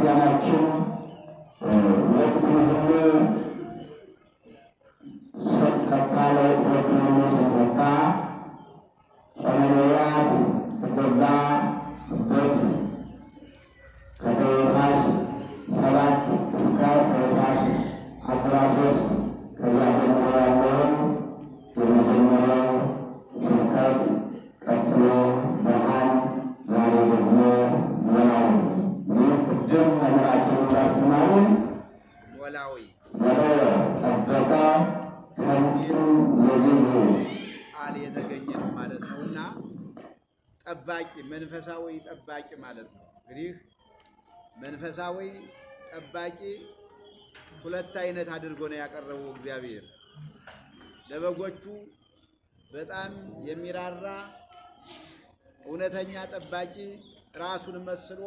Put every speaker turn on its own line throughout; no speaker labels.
ቤተክርስቲያናችን ወቅቱን ሁሉ ሰጥታ ወቅቱን ሁሉ ስትወጣ ጾመ ትገባበት ከታኅሳስ 7 እስከ ታኅሳስ 13 ከዚያ ጀምሮ ያለውን የመጀመሪያው ስብከት፣ ቀጥሎ ብርሃን፣ ዛሬ ደግሞ ኖላዊ። ይህ ቅድም መምህራችን እንዳስተማሩን
ኖላዊ
ጠበቀ ከሚል የግዕዝ
ቃል የተገኘ ነው ማለት ነው እና ጠባቂ መንፈሳዊ ጠባቂ ማለት ነው። እንግዲህ መንፈሳዊ ጠባቂ ሁለት አይነት አድርጎ ነው ያቀረበው እግዚአብሔር። ለበጎቹ በጣም የሚራራ እውነተኛ ጠባቂ ራሱን መስሎ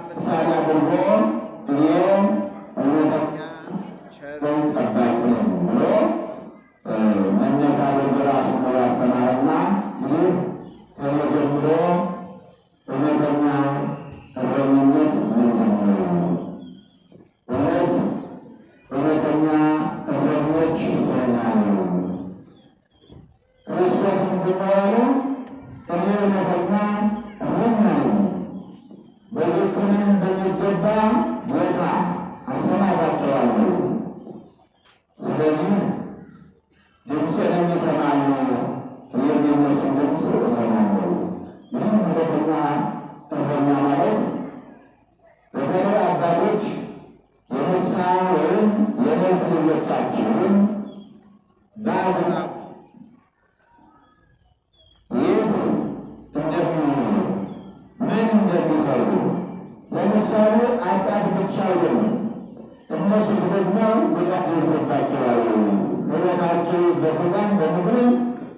ምሳሌ አድርጎ እኔ እውነተኛ ቸር ጠባቂ ነኝ ብሎ መነጋገር በራሱ ነው ያስተማረና ይህ ከኔ ጀምሮ እውነተኛ እረኝነት ምንድን ነው? እውነተኛ እረኞች ይሆናሉ። ክርስቶስ ምንድን ነው ያለው? እኔ እውነተኛ እረኛ ነኝ፣ በጎቹንም በሚገባ ቦታ አሰማራቸዋለሁ። ስለዚህ ድምፄን ይሰማሉ፣ እኔም የእነሱን ድምፅ እሰማለሁ። ይህ እውነተኛ እረኛ ማለት በተለይ አባቶች የንስሐ ወይም የነፍስ ልጆቻቸውን በአግባቡ የት እንደሚውሉ ምን እንደሚሰሩ፣ ለምሳሌ ኃጢአት ብቻ አይደለም፣ እነሱ ደግሞ ጉዳት ደርሶባቸዋል፣ ሕይወታቸው በሥጋም በምድርም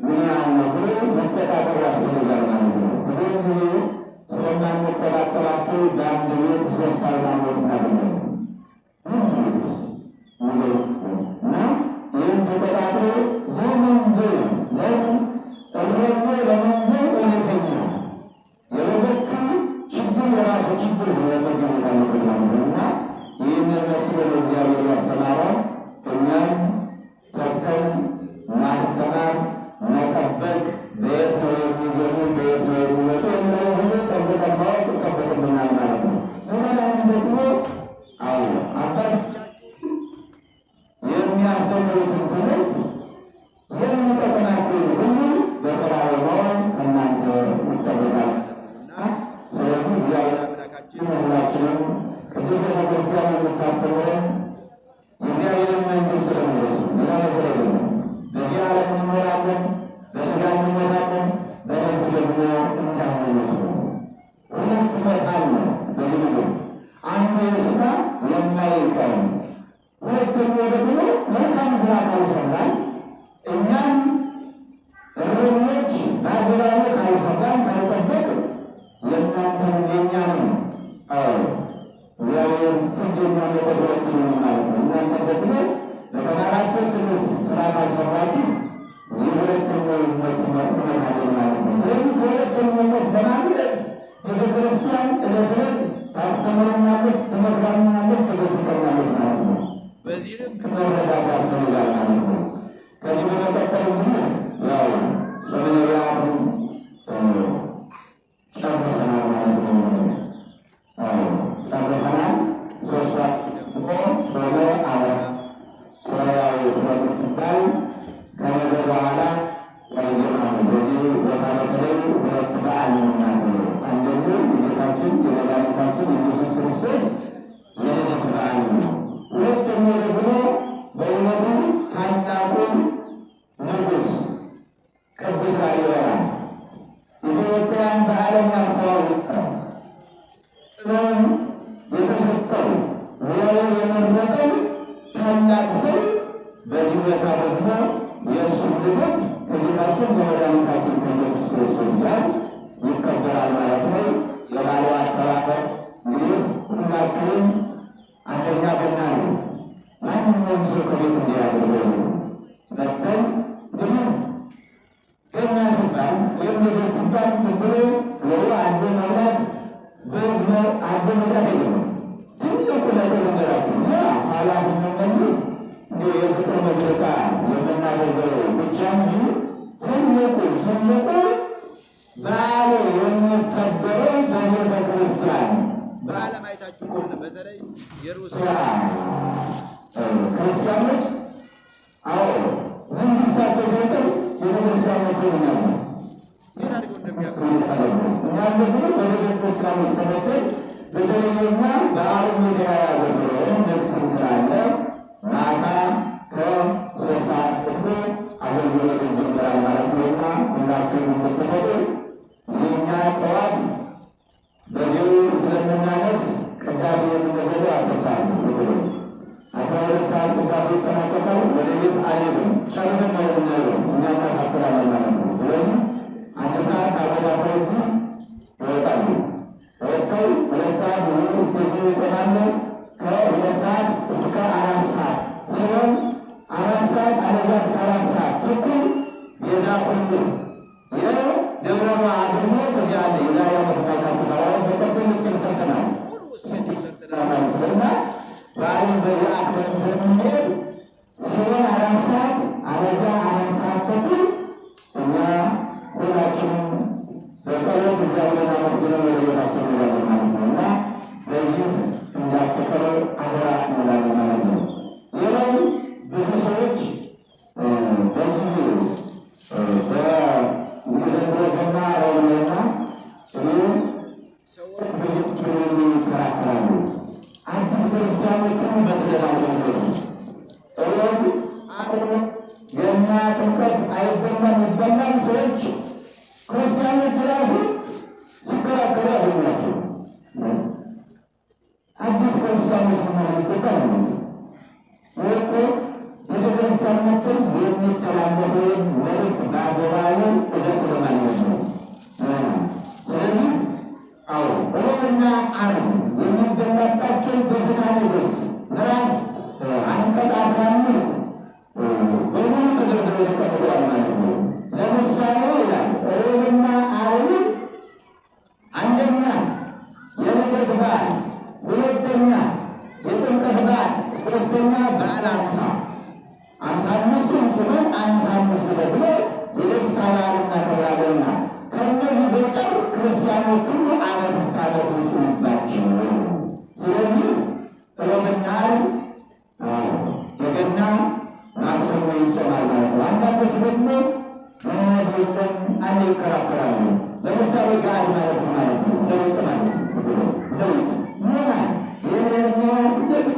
ምን ያህል ነው ብሎ መቆጣጠር ያስፈልጋል ማለት ነው። ብዙ ጊዜ ስለማንቆጣጠራቸው በአንድ ቤት 3 ሃይማኖት እናገኛለን እና ይህን ተቆጣጥሮ ለመንገር ለመንገር እውነተኛ የበጎቹ ችግር የራሱ ችግር መገኘት አለበት ማለት ነው እና ይህን መስሎ እግዚአብሔር ያስተማረው እኛም ተግተን ማስተማር መጠበቅ፣ በየት ነው የሚገቡ በየት ነው የሚወጡ የሚለው ሁሉ ጠብቀን ማወቅ ይጠበቅብናል ማለት ነው። እውነታውን ደግሞ አባቶቻችን የሚያስተምሩትን ትምህርት የሚጠቅማችሁን ሁሉ በሥራ በማዋል ከእናንተ ይጠበቃል እና ስለዚህ እግዚአብሔር ሁላችንም ቅዱስ ቤተክርስቲያን የምታስተምረን የእግዚአብሔርን መንግሥት ስለሚወርስ ሌላ ነገር አይደለም። በዚህ ዓለም እንኖራለን፣ በሥጋ እንሞታለን፣ በነፍስ ደግሞ እንዳንሞት ነው። ሁለት ሞት አለ በዚህ ምድር፣ አንዱ የሥጋ የማይቀር፣ ሁለተኛው ደግሞ መልካም ሥራ ካልሰራን እኛም እረኞች በአደባባይ ካልሰራን ካልጠበቅን የእናንተን የእኛንም እግዚአብሔር ፍርድ የሚያመጣው ሁለቱንም ማለት ነው። እናንተ ደግሞ በተማራችሁ ትምህርት ሥራ ካልሰራችሁ የሁለተኛው ሞት እንመታለን ማለት ነው። ስለዚህ ከሁለተኛው ሞት በማምለጥ ቤተክርስቲያን ዕለት ዕለት ታስተምረናለች፣ ትመክረናለች፣ ትገስጸናለች ማለት ነው።
በዚህም
መረዳት ያስፈልጋል ማለት ነው። ከዚህ በመቀጠል እንግዲህ ያው ጾመ ነቢያትን ጨርሰናል ማለት ነው። ጨርሰናል። ሶስቷ ደግሞ ጾመ አብርሃ ሶርያዊ ስለምትባል ከነገ በኋላ ያየናል። በዚህ ቦታ በተለይ ሁለት በዓል የምናገረው አንደኛው የጌታችን የመድኃኒታችን የኢየሱስ ክርስቶስ የልደት በዓል ነው። ሁለተኛው ደግሞ በእውነቱ ታላቁ ንጉሥ ቅዱስ ላሊበላ ኢትዮጵያን በዓለም ያስተዋወቀው ጥበብ የተሰጠው እግዚአብሔር የመረጠው ታላቅ ሰው በዚህ ቦታ ደግሞ የእሱን ልደት ከጌታችን ከመድኃኒታችን ከኢየሱስ ክርስቶስ ጋር ይከበራል ማለት ነው። የበዓሉ አከባበር እንግዲህ ሁላችሁም አንደኛ ገና ነው። ማንኛውም ሰው ከቤት እንዲያደርገው መጥተን እንግዲህ ገና ሲባል የሚደርስባት ዝም ብሎ ወሩ አንድ መብላት አንድ መብላት የለም። ትልቁ ነገር ነገራችሁ እና ኋላ ስንመለስ የፍቅር መግለጫ የምናደርገው ብቻ እንጂ ትልቁ በዓሉ የሚከበረው በቤተ ክርስቲያን
በዓለም አይታችሁ ከሆነ በተለይ የሩሲያ
ክርስቲያኖች መንግስታቸው ሳይቀር ቤተክርስቲያን መኮንናል
ምን አድርገው እንደሚያከብሩ
እናንተ ግን በቤተክርስቲያን ውስጥ ተመተን በተለይና በዓለም የተያያዘ ስለሆነ ንግስም ስላለ ማታ ከ3 ሰዓት ቅጥሎ አገልግሎት ይጀምራል ማለት ነውና ሁላችሁ የምትመጡ የእኛ ጠዋት በዚሁ ስለምናነስ ቅዳሴ የምንገደው 10 ሰዓት ነው። 12 ሰዓት ቅዳሴ ይጠናቀቃል። ወደ ቤት አይሄድም። ጨርሰን ነው የምንሄደው። እኛ እናካፍላለን ማለት ነው። ስለዚህ 1 ሰዓት አበዳፈው ይወጣሉ። ወጥተው 2 ሰዓት ስቴጅ ይቆማሉ። ከ2 ሰዓት እስከ 4 ሰዓት ሲሆን 4 ሰዓት አለዛ እስከ 4 ሰዓት ተኩል ቤዛ ሁሉ ደብረ አድርጎ ከዚያ አለ የዛሬ ዓመት ማይታቁታል በቀበል ምስል ሰጥተናል እና በዓሉን በዚህ አክብረን ስለምንሄድ ሲሆን 4 ሰዓት አለዛ 4 ሰዓት ተኩል እኛ ሁላችንም በጸሎት እግዚአብሔርን አመስግነን ወደ ቤታችን እንሄዳለን ማለት ነው እና በዚህ እንዳትቀሩ አደራ እንላለን ማለት ነው። ሌላው ብዙ ሰዎች በዚህ በዘንድሮና ረቡዕና ሰዎች በየቁጥሩ ይከራከራሉ። አዲስ ክርስቲያኖችን መስለናል ነው ሮብ ዓርብ ገና ጥምቀት አይበላም ይበላል። ሰዎች ክርስቲያኖች ራሱ ሲከራከሩ ያገኟቸው አዲስ ክርስቲያኖች መሆን ይገባል ነው ወይኮ ቤተክርስቲያናችን የሚተላለፈውን መልእክት በአግባቡ እደርስ ለማለት ነው። ስለዚህ ሮብና ዓርብ የሚበላባቸው በፍትሐ ነገሥት ምዕራፍ አንቀጽ 15 በሙሉ ተደርድረው ተቀምጠዋል ማለት ነው። ለምሳሌ ይላል ሮብና ዓርብ አንደኛ የልደት በዓል፣ ሁለተኛ የጥምቀት በዓል፣ ሶስተኛ በዓለ ሃምሳ 55ቱን ጾመን 55 ደግሞ የደስታ በዓል እናከብራለንና ከእነዚህ በቀር ክርስቲያኖች ሁሉ ዓመት እስከ ዓመት ይጾሙባቸው። ስለዚህ ሮብና ዓርብ የገና ማክሰኞ ይጾማል ማለት ነው። አንዳንዶች ደግሞ የለም አንድ ይከራከራሉ። ለምሳሌ ገዓድ ማለት ነው ማለት ነው ለውጥ ማለት ነው ለውጥ ይሆናል ለውጥ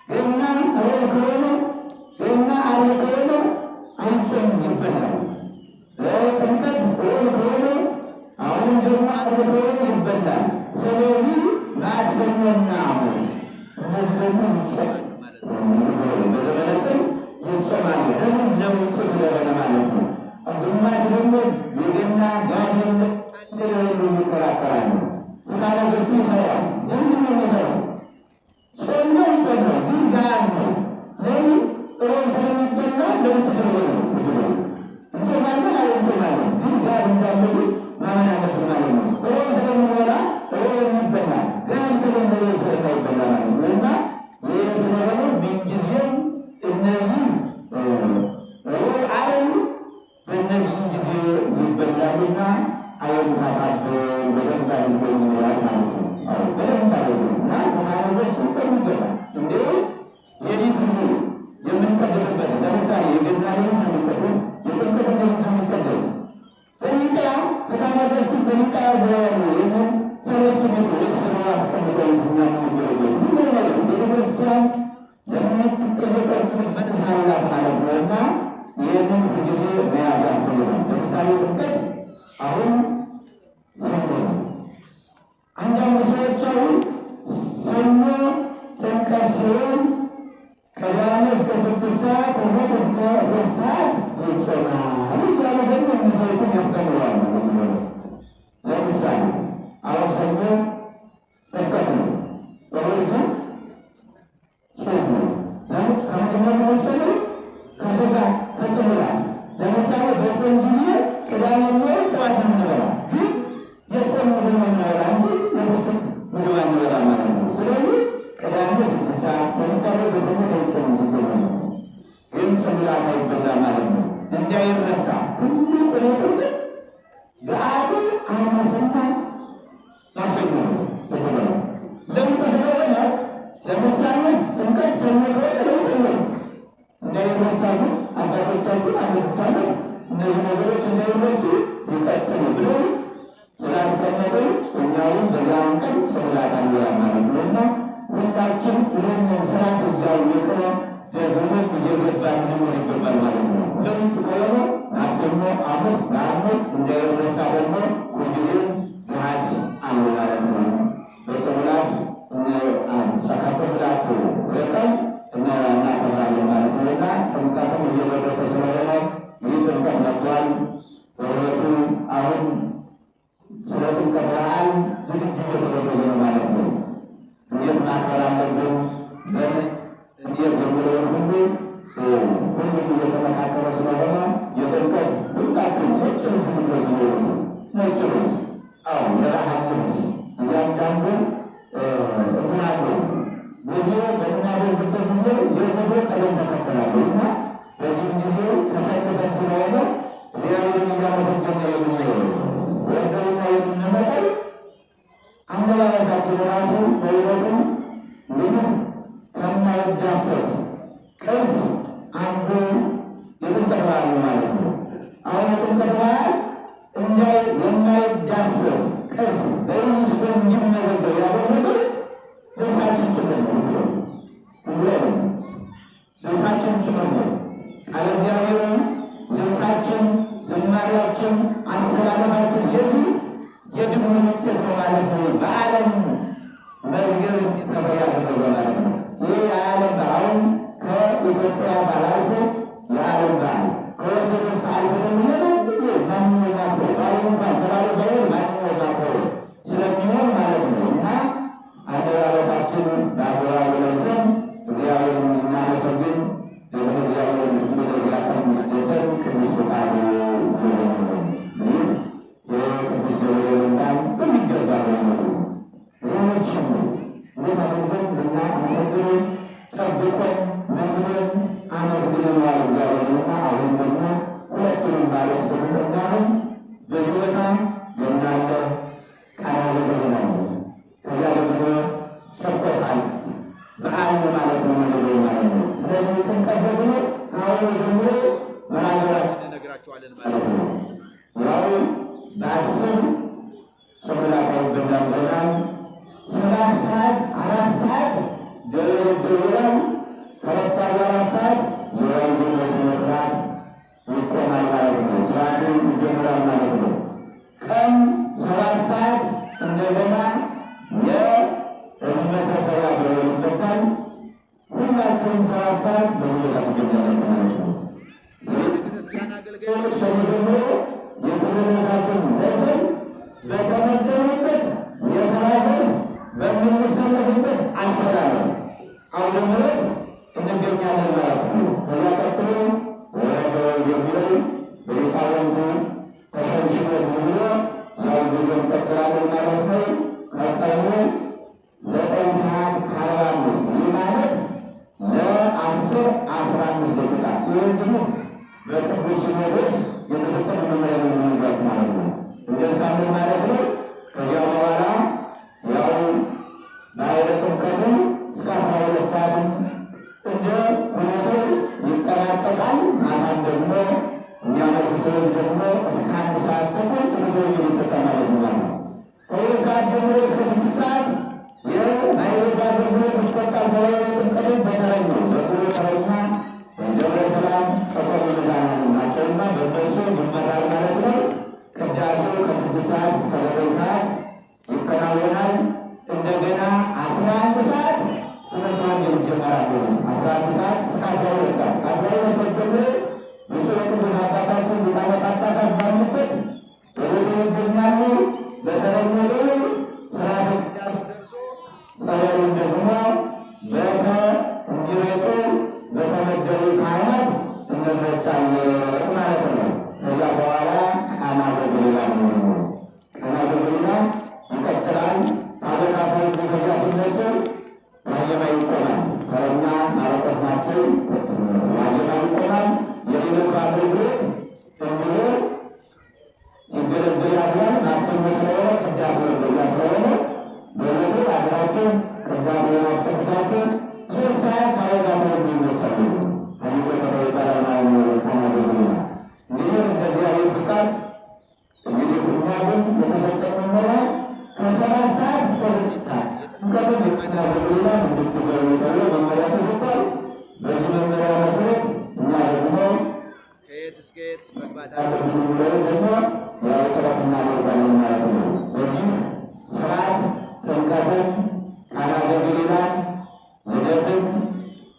ገና ሮብ ከሆነ ገና ዓርብ ከሆነ አይጾምም ይበላል። ጥምቀት ሮብ ከሆነ አሁንም ደግሞ ዓርብ ከሆነ ይበላል። ስለዚህ ማክሰኞና ሐሙስ እነዚህ ደግሞ ይጾማሉ በዘመነትም ይጾማሉ። ለምን ለውጥ ስለሆነ ማለት ነው። ግማሽ ደግሞ የገና ጋድን እንደሌሉ ይከራከራሉ። ፍትሐ ነገሥቱ ይሰራል። ለምንድን ነው የሚሰራው? ጾም ነው ግን ጋድ ነው። ለምን ሮብ ስለሚበላ ለውጥ ስለሆነ ነው። እንጾማለን እንጾማለን ግን ጋድ እንዳለ ማመን አለብን ማለት ነው። ሮብ ስለምንበላ ሮብ የሚበላ ጋድ ስለሆነ ስለማይበላ ማለት ነው እና ይህ ስለሆነ ምንጊዜም እነዚህ ሮብ ዓርብ በእነዚህ ጊዜ ይበላሉና አይምታታብን በደንብ አድርገን ይኖራል ማለት ነው። በደንብ አድርገን እና ፍትሐ ነገሥቱ በሚገባ እንዲሁም ሌሊት ሁሉ የምንቀደስበት ለምሳሌ የገና ሌሊት ነው የሚቀደስ፣ የጥምቀት ሌሊት ነው የሚቀደስ። በኒቅያ ፍትሐ ነገሥቱ በኒቅያ ብለያሉ ይህንን ሰለስቱ ምዕት ወስነው አስቀምጠውት እና የሚገረገሩ ሁሉ ነገር ቤተክርስቲያን የምትጠየቀው መልስ አላት ማለት ነው እና ይህንን ጊዜ መያዝ ያስፈልጋል። ለምሳሌ ጥምቀት አሁን ሰኞ ነው። አንዳንድ ሰዎች አሁን ሰኞ ጥምቀት ሲሆን ቅዳሜ እስከ 6 ሰዓት እሑድ እስከ 3 ሰዓት ይጾማል እያሉ ደግሞ የሚሰሩትን ያስተምረዋል። ለምሳሌ አሁን ሰኞ ጥምቀት ነው፣ እሑድ ግን ጾም ነው። ለምን ከምንድን ነው የምንጾመው? ከሥጋ ከጽምራ ለምሳሌ በጾም ሳይረሳ ትልቅ ሁኔታ ግን ገአዱ አርማሰና ማክሰኞ ነው። ለውጥ ስለሆነ ለምሳሌ ጥምቀት ሰኞ ለውጥ ነው እንዳይረሳ ግን አባቶቻችን አመስካለት እነዚህ ነገሮች እንዳይረሱ ይቀጥሉ ብለው ስላስቀመጡ እኛውም በዛን ቀን ስብላት አንዘራ ማለት ነውና ሁላችን ይህንን ስርዓት እያወቅን ደግሞ እየገባ መኖር ይገባል ማለት ነው። ለውጥ ከሆነ ማክሰኞ ሐሙስ ለሐሙስ እንዳይረሳ ደግሞ ሁልጊዜም ገሃድ አለ ማለት ነው። በስብላት ከስብላት ርቀን እናከብራለን ማለት ነው እና ጥምቀትም እየደረሰ ስለሆነ ይህ ጥምቀት መጥቷል። በእውነቱ አሁን ስለ ጥምቀት በዓል ዝግጅት እየተደረገ ነው ማለት ነው። እንዴት ማክበር አለብን? እንዴት የሚለውን ሁሉ ሁሉም እየተመካከረ ስለሆነ የጥምቀት ሁላችን ነጭ ልብስ ምትለብስ ነው። ነጭ ልብስ የባህል ልብስ እያንዳንዱ እንትን አለው። ጉዞ በምናደርግበት ጊዜ የጉዞ ቀለም ተከተላለሁ እና በዚህም ጊዜ ተሰልፈን ስለሆነ እግዚአብሔርን እያመሰገነ ወደውና የምንመጣው አለባበሳችን ራሱ በውበቱ ምንም ከማይዳሰስ ቅርስ አንዱ የጥምቀት በዓል ነው ማለት ነው። አሁን የጥምቀት በዓል የማይዳሰስ ቅርስ በዩኔስኮ እንዲመዘገብ ያደረገው ልብሳችን ጭምር ነው። ልብሳችን ጭምር ነው። ቃለ እግዚአብሔርን ልብሳችን፣ ዝማሬያችን፣ አሰላለፋችን የዚህ የድምር ውጤት ነው ማለት ነው። በዓለም መዝገብ እንዲሰራ ያደረገ ማለት ነው። ይህ የዓለም በዓል ከኢትዮጵያ በዓል አልፎ የዓለም በዓል ከኦርቶዶክስ አልፎ ደግሞ ማንኛውም ማክበር በዓለም እንኳን ተባለ ባይሆን ማንኛውም ማክበር ስለሚሆን ማለት ነው እና አለባበሳችን በአግባቡ ለብሰን እግዚአብሔርን እናመሰግን። ደግሞ እግዚአብሔርን በደግራችን ለብሰን ቅዱስ ፈቃዱ ይህ የቅዱስ ገብርኤል እንዳል በሚገባ በሆነቱ ዜኖችም እንዴት አድርገን ልናመሰግን ጠብቆን መንግደን አመስግነነዋል እግዚአብሔርና አሁን ደግሞ ሁለቱንም ባሎች ተመጠናንም በሕይወታ የናለ ቃና ዘገናለ ከዚያ ደግሞ ጨቆሳል በዓል ማለት ነው መገበ ማለት ነው። ስለዚህ ጥምቀት ደግሞ አሁን ደግሞ መናገራችን
እነግራቸዋለን ማለት
ነው። ያው በ10 ሰብላት አይበላም ብለናል። 7 ሰዓት 4 ሰዓት ደወል ከረፋዱ 4 ሰዓት የወንጌል ስነ ስርዓት ይቆማል ማለት ነው። ስርዓቱ ይጀምራል ማለት ነው። ቀን 7 ሰዓት እንደገና የህዝብ መሰብሰቢያ ደወል ይመታል። ሁላችሁም 7 ሰዓት በሁኔታ ትገኛላችሁ ማለት ነው።
ቤተክርስቲያን አገልጋዮች
ከመጀመሩ የክብር ልብሳችን ለብሰን በተመደቡበት የሥራ ዘርፍ በምንሰለፍበት አሰላለፍ አውደ ምሕረት እንገኛለን ማለት ነው። ከዚያ ቀጥሎ ወረደ የሚለው በሊቃውንቱ ተሰብስቦ ብሎ ያው ጉዞ እንቀጥላለን ማለት ነው። ከቀኑ 9 ሰዓት ከ45 ይህ ማለት ለ10-15 ደቂቃ ይህ ደግሞ በቅዱስ ሲኖዶስ የተሰጠን መመሪያ ነው የሚነግራችሁ ማለት ነው። እንደሳለን ማለት ነው። ከዚያ በኋላ ያው በኃይለ ጥምቀቱ እስከ 12 ሰዓት እንደ ሁኔታው ይጠናቀቃል። ማታም ደግሞ የሚያመልኩ ሰዎች ደግሞ እስከ 1 ሰዓት ተኩል ምግብ ይሰጣል ማለት ነው። ከሁለት ሰዓት ጀምሮ እስከ 6 ሰዓት የማይቤት አገልግሎት ይሰጣል። በኃይለ ጥምቀቱ በተረኝ ነው በቁሎ ተረኛ ደብረ ሰላም ቀጠሮ መድኃኔዓለም ናቸውና በእነሱ ይመራል ማለት ነው። ቅዳሴው ከ6 ሰዓት እስከ 9 ሰዓት ይከናወናል። እንደገና 11 ሰዓት ትምህርት ወንጌል ይጀመራል። 11 ሰዓት እስከ 12 ሰዓት ከ12 ሰዓት ጀምሮ ብፁዕ ወቅዱስ አባታችን ሊቃነ ጳጳሳት ባሉበት በቦታ ይገኛሉ። በተለመደ ስርዓተ ቅዳሴ ደርሶ ጸበሉን ደግሞ እንዲረጩ በተመደቡ ካህናት እንረጫለን ማለት ነው። ከዚያ በኋላ ቃና ዘገሊላ ነው። ቃና ዘገሊላ ይቀጥላል። ታቦታቶች በዚያ ሲነሱ ዋዜማ ይቆማል። ተረኛ ማረቆት ናቸው። ዋዜማ ይቆማል። የሌሎቹ አገልግሎት ይጠበቃል። እንግዲህ እኛ ግን የተሰጠን መመሪያ ከ7 ሰዓት እስከ 9 ሰዓት ሙቀትን የምናደርግ ሌላ እንድትገኙ ተብሎ መመሪያ ተሰጥቷል። በዚህ መመሪያ መሰረት እኛ ደግሞ
ከየት እስከ የት መግባት
ያለብን ብለን ደግሞ ያው ጥረት እናደርጋለን ማለት ነው። በዚህ ስርዓት ጥምቀትን፣ ቃና ዘገሊላን፣ ልደትን፣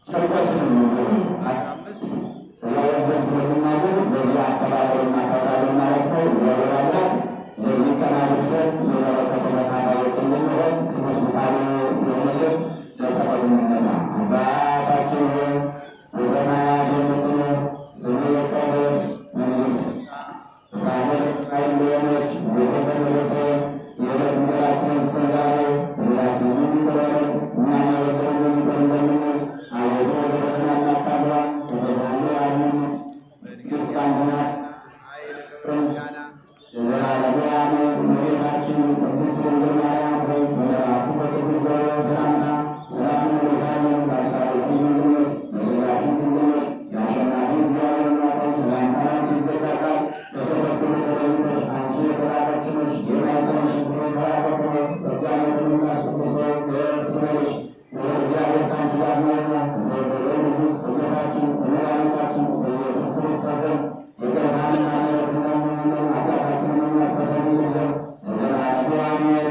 ቂርቆስን
አምስት
ያለበት ስለምናገር በዚህ አከባበር እናከብራለን ማለት ነው። እግዚአብሔር አምላክ ለዚህ ቀን አድርሰን የበረከቱ ተካፋዮች እንድንሆን ቅዱስ ፈቃዱ ይሁንልን። ለጸሎት እንነሳ። አባታችን ሆይ በሰማያት የምትኖር ስምህ ይቀደስ፣ መንግሥትህ ፈቃድህ በሰማይ እንደሆነች እንዲሁም በምድር ትሁን። የዕለት እንጀራችንን ስጠን ዛሬ፣ በደላችንን ይቅር በለን እኛም የበደሉንን ይቅር እንደምንል። አቤቱ ወደ ፈተና አታግባን ከክፉ ሁሉ አድነን። መንግሥት ያንተ ናት፣
ኃይል፣ ክብር፣ ምስጋና
ለዘላለሙ አሜን። እመቤታችን ቅድስት ድንግል ማርያም ሆይ በመልአኩ በቅዱስ ገብርኤል ሰላምታ ሰላም እንልሻለን። በሐሳብሽ ድንግል ነሽ፣ በሥጋሽም ድንግል ነሽ። የአሸናፊ እግዚአብሔር እናት ሆይ ሰላምታ ላንቺ ይገባሻል። ከሴቶች ሁሉ ተለይተሽ አንቺ የተባረክሽ ነሽ፣ የማኅፀንሽ ፍሬ የተባረከ ነው። ጸጋን የተሞላሽ ቅድስት ሆይ ደስ ይበልሽ፣ እግዚአብሔር ከአንቺ ጋር ነውና ከተወደደው ልጅሽ ከጌታችን ከመድኃኒታችን ከኢየሱስ ክርስቶስ ዘንድ ይቅርታንና ምሕረትን ለምኝልን ኃጢአታችንን የሚያስተሰርይልን ዘንድ ለዘላለሙ አሜን።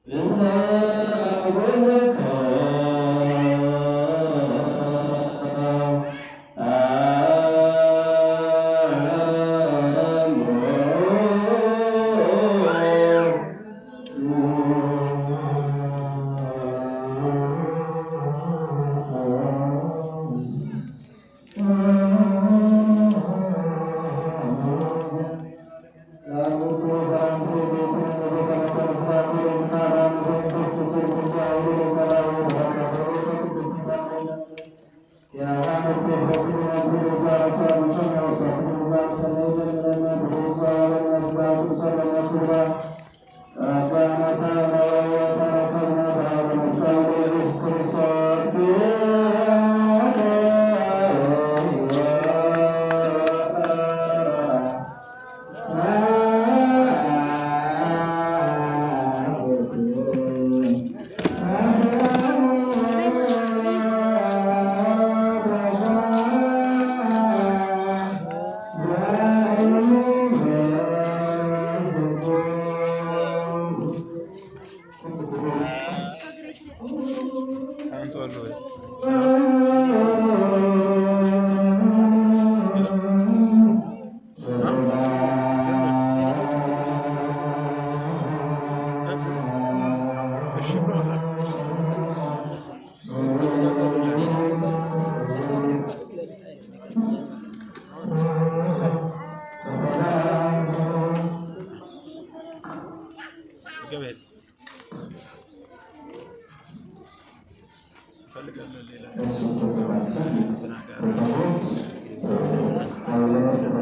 Islam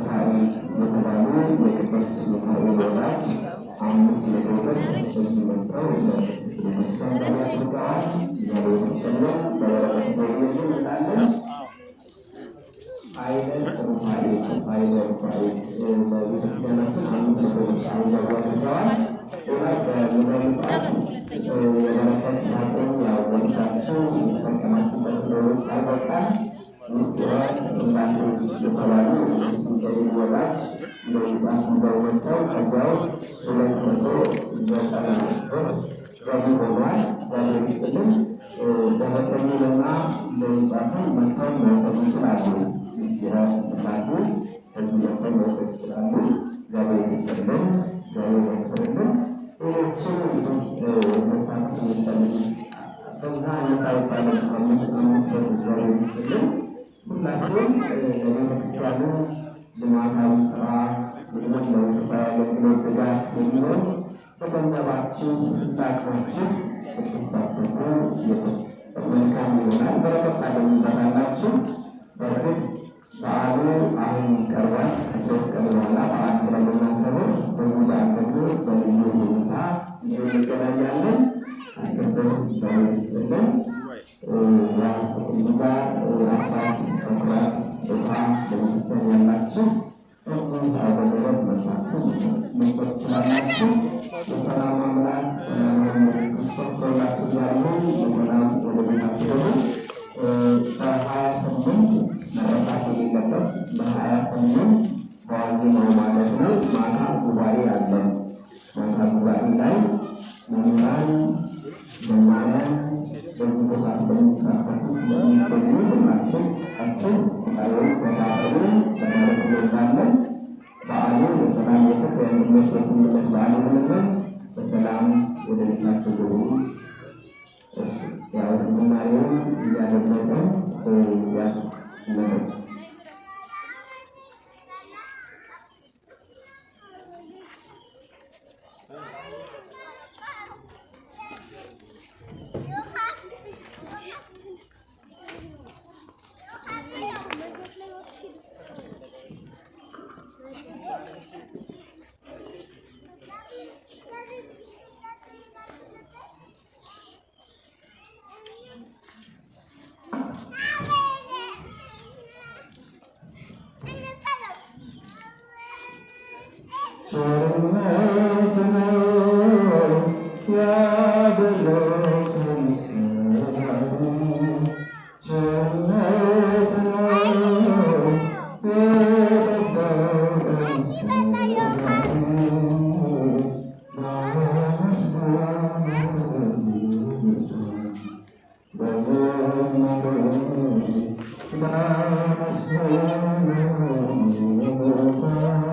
ሩፋኤል የተባሉ የቅዱስ ሚካኤል ወዳጅ 500 ብር እዚህ መጥተው ቤተክርስቲያን ጋር አድርገዋል። እግዚአብሔር ይመስገን። በበረከት ይጎብኝልን እንላለን። ኃይለ ሩፋኤል ለቤተክርስቲያናችን 500 ብር ገንዘብ አድርገዋል። በሙዳይ ሰዓት የበረከት ሳጥን ያው ለብሳችሁ የተጠቀማችሁበት ዶሮች አልበቃል። ምስጢረ ሥላሴ የተባሉ የቅዱስ ሚካኤል ወዳጅ በብዛት ይዘው መጥተው ከዚያ ውስጥ 290 ብር ገቢ ሆኗል። እግዚአብሔር ይስጥልን። ደረሰኝንና ለምጻቱን መጥተው መውሰድ ይችላሉ። ምስጢረ ሥላሴ ከዚህ መጥተው መውሰድ ይችላሉ። እግዚአብሔር ይስጥልን። እግዚአብሔር ያክብርልን። ሌሎችም መሳተፍ የሚፈልጉ በዛ ሳይባል የሚሰሩ እግዚአብሔር ይስጥልን። ሁላችሁም ለቤተክርስቲያኑ ልማታዊ ስራ ምክንያት ለመንፈሳዊ አገልግሎት ድጋፍ የሚሆን በገንዘባችሁ በአቅማችሁ ብትሳተፉ መልካም ይሆናል። በረከት ታገኙበታላችሁ። በእርግጥ በዓሉ አሁን ይቀርባል። ከ3 ቀን በኋላ በዓል ስለምናከብር በዚህ በዓል ደግሞ በልዩ ሁኔታ እንገናኛለን። 10 ብር እግዚአብሔር ይስጥልን። እዚህ ጋር አስራት በኩራት ቦታ ለቤተክርስቲያን ያላችሁ እዚህ አገልግሎት መጥታችሁ መስጠት ትችላላችሁ። የሰላም አምላክ ክርስቶስ ከሁላችሁ ጋር ይሁን። በሰላም ወደ ቤታችሁ ገቡ። በ28 መረሳት የሌለበት በ28 በዋዜማው ማለት ነው ማታ ጉባኤ አለ። ማታ ጉባኤ ላይ መምህራን መማሪያን በዚህ ቦታ ስለሚሳተፉ ስለሚገኙ ሁላችሁ አችን ቃሉን ተካፈሉ ለማለት እንወዳለን። በዓሉ የሰላም የፍቅር የአንድነት የስምምነት በዓል ይሁንልን። በሰላም ወደ ቤታችሁ ግቡ። ያው ዝማሬውን እያደረገን ቸርነት ነው ያደረሰን ቸርነት ነው የጠበቀን